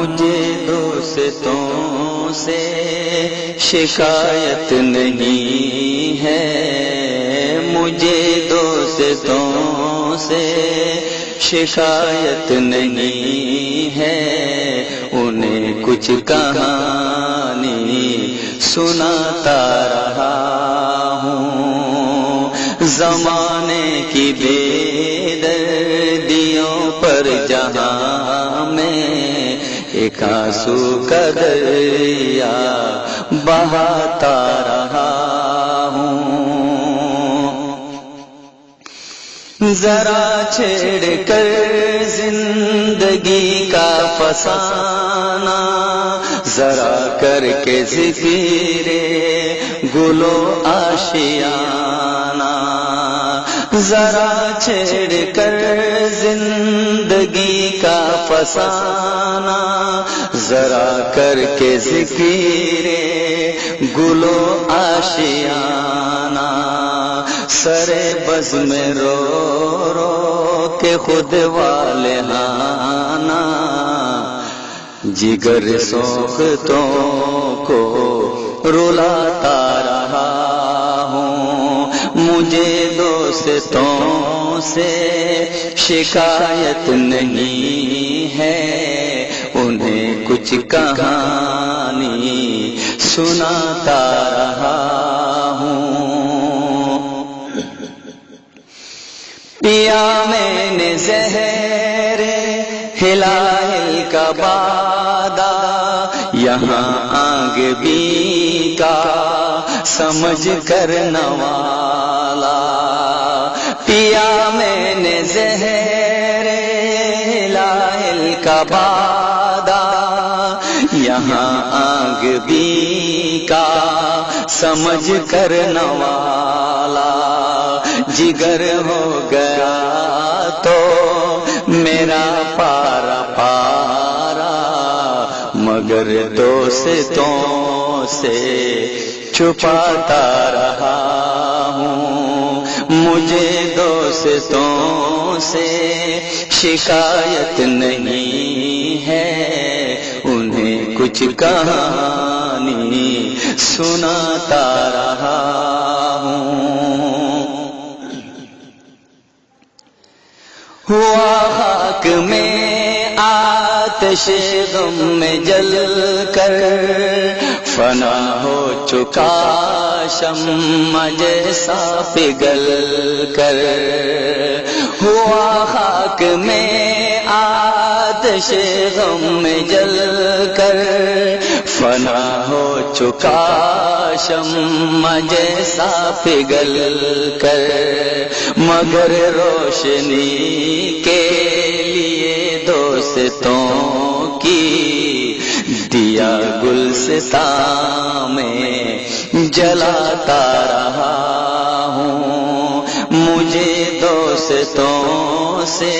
مجھے دوستوں سے شکایت نہیں ہے، مجھے دوستوں سے شکایت نہیں ہے، انہیں کچھ کہانی سناتا رہا ہوں، زمانے کی بے دردیوں پر جہاں میں ایک آنسو کا دریا بہاتا رہا ہوں، ذرا چھیڑ کر زندگی کا فسانہ، ذرا کر کے ذکر گل و آشیانہ، ذرا چھیڑ کر زندگی کا فسانہ، ذرا کر کے ذکر گل و آشیانہ، سر بز میں رو رو کے خود والہانہ، جگر سوختوں کو رلاتا رہا ہوں، مجھے دوستوں سے شکایت نہیں ہے، انہیں کچھ کہانی سناتا رہا ہوں، پیا میں نے زہر ہلال کا بادا، یہاں آگ بھی کا سمجھ کر نوالا، پیا میں نے زہر ہلال کا بادا، یہاں آگ بھی کا سمجھ کر نوالا، جگر ہو گیا تو میرا پارا پارا، مگر دوستوں سے چھپاتا رہا ہوں، مجھے دوستوں سے شکایت نہیں ہے، انہیں کچھ کہانی سناتا رہا ہوں، ہوا خاک میں آتش غم میں جل کر، فنا ہو چکا شمع جیسا پگھل کر، ہوا خاک میں آتش غم میں جل کر، فنا ہو چکا شمع جیسا پگھل کر، مگر روشنی کے لیے دوستوں کی دیا گلستان میں جلاتا رہا ہوں، مجھے دوستوں سے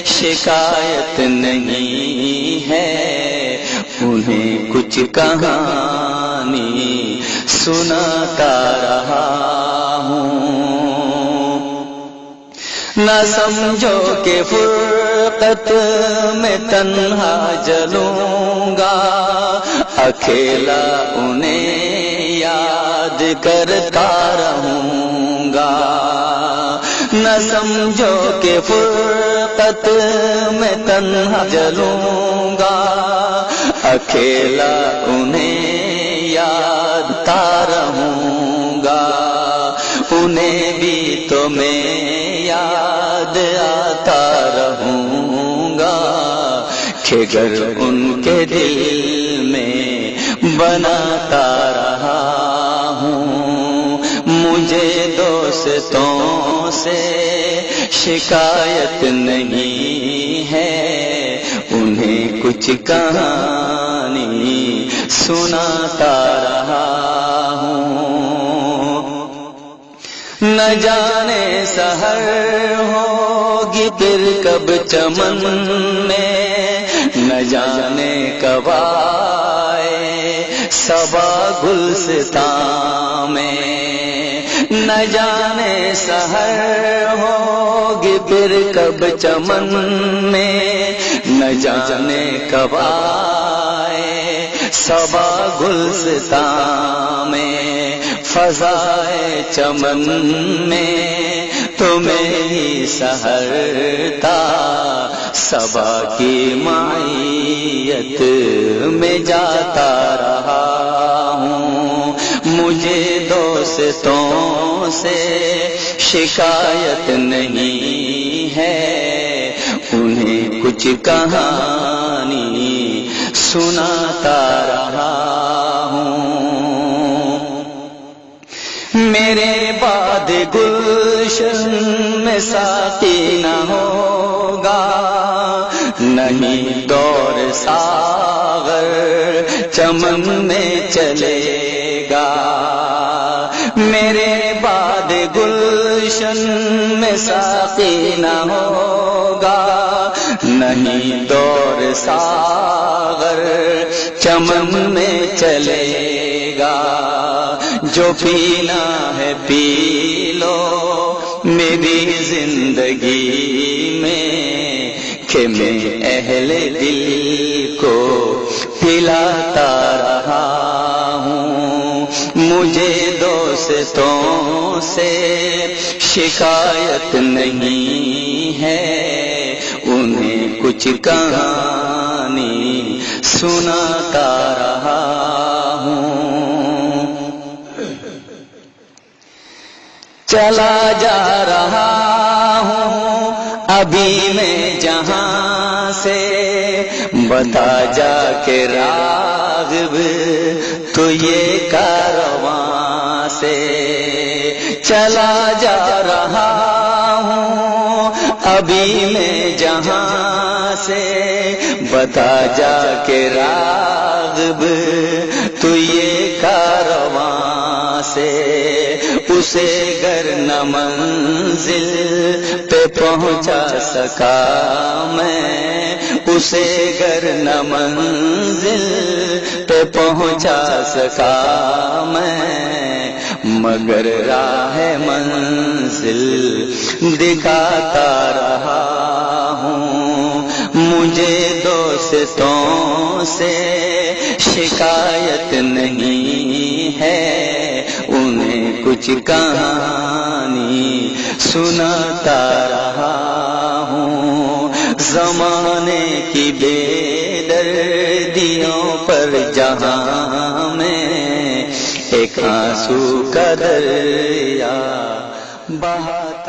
شکایت نہیں ہے، انہیں کچھ کہانی سناتا رہا ہوں، نہ سمجھو کہ فرقت میں تنہا جلوں گا، اکیلا انہیں یاد کرتا رہوں گا، نہ سمجھو کہ فرقت میں تنہا جلوں گا، اکیلا انہیں یاد رہوں گا، انہیں بھی تو میں یاد آتا رہوں گا، کہ گر ان کے دل میں بناتا رہا ہوں، مجھے دوستوں سے شکایت نہیں ہے، انہیں کچھ کہانی سناتا رہا ہوں، نہ جانے سحر ہوگی پھر کب چمن میں، نہ جانے کب آئے صبا گلستان میں، نہ جانے سحر ہوگی پھر کب چمن میں، نہ جانے کب آئے صبا گلستان میں، فضائے چمن میں تمہیں ہی سحرتا، صبا کی معیت میں جاتا رہا ہوں۔ مجھے دوستوں سے شکایت نہیں ہے، انہیں کچھ کہانی سناتا رہا ہوں۔ میرے بعد گلشن میں ساقی نہ ہوگا، نہیں دور ساغر چمن میں چلے گا۔ میرے بعد گلشن میں ساقی نہ ہوگا، نہیں دور ساغر چمن میں چلے گا۔ جو پینا ہے پی لو میری زندگی میں، کہ میں اہل دل کو پلاتا رہا ہوں۔ مجھے دوستوں سے شکایت نہیں ہے، انہیں کچھ کہانی سناتا رہا ہوں۔ چلا جا رہا ہوں ابھی میں جہاں سے، بتا جا کے راغب تو یہ کارواں سے۔ چلا جا رہا ہوں ابھی میں جہاں سے، بتا جا کے راغب تو یہ کارواں سے۔ اسے گر نہ منزل پہ پہنچا سکا میں، اسے گر نہ منزل پہ پہنچا سکا میں، مگر راہ منزل دکھاتا رہا ہوں۔ مجھے دوستوں سے شکایت نہیں ہے، انہیں کچھ کہانی سناتا رہا ہوں۔ زمانے کی بے دردیوں پر جہاں میں ایک آنسو کا دریا بہاتا